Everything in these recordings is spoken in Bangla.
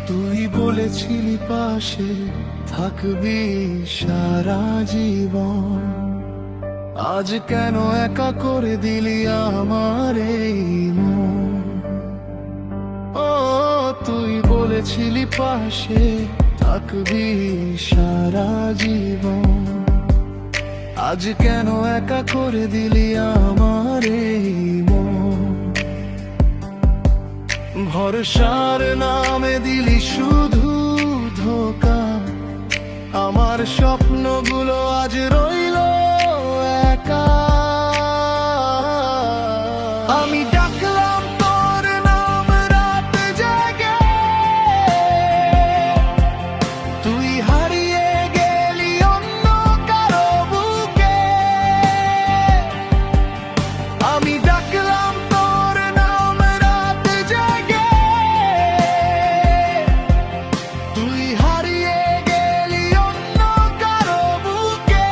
তুই বলেছিলি পাশে থাকবি সারা জীবন, আজ কেন একা করে দিলি আমার এই মন? ও তুই বলেছিলি পাশে থাকবি সারা জীবন, আজ কেন একা করে দিলি আমার এই মন? ভরসার নামে দিলি শুধু ধোঁকা, আমার স্বপ্নগুলো আজ রইল একা। আমি ডাকলাম তোর নাম রাত জেগে, তুই হারিয়ে গেলি অন্য কারো বুকে। আমি ডাকলাম তোর নাম রাত জেগে, তুই হারিয়ে গেলি অন্য কারো বুকে।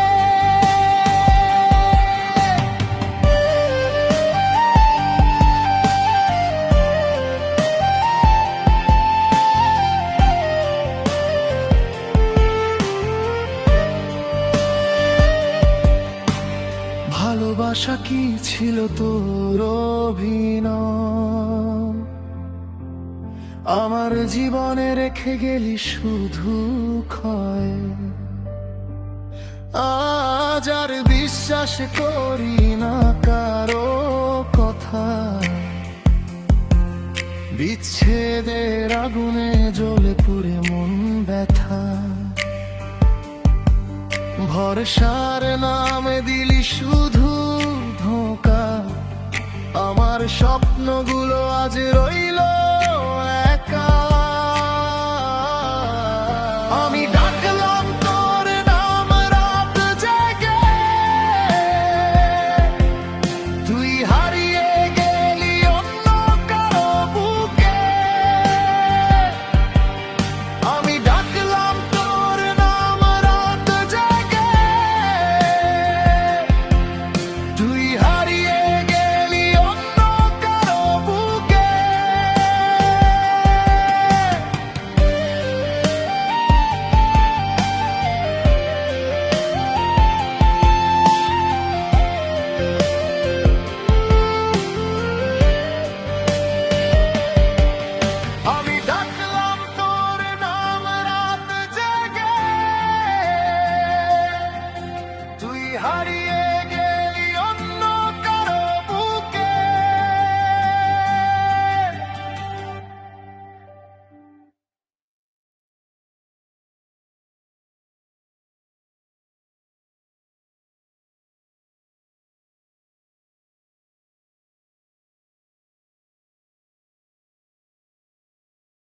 ভালোবাসা কি ছিল তোর অভিনয়, আমার জীবনে রেখে গেলি শুধু ক্ষয়। আজ আর বিশ্বাস করি না কারো কথা, বিচ্ছেদের আগুনে জ্বলে পুড়ে মন ব্যথা। ভরসার নামে দিলি শুধু ধোঁকা, আমার স্বপ্নগুলো আজ রইল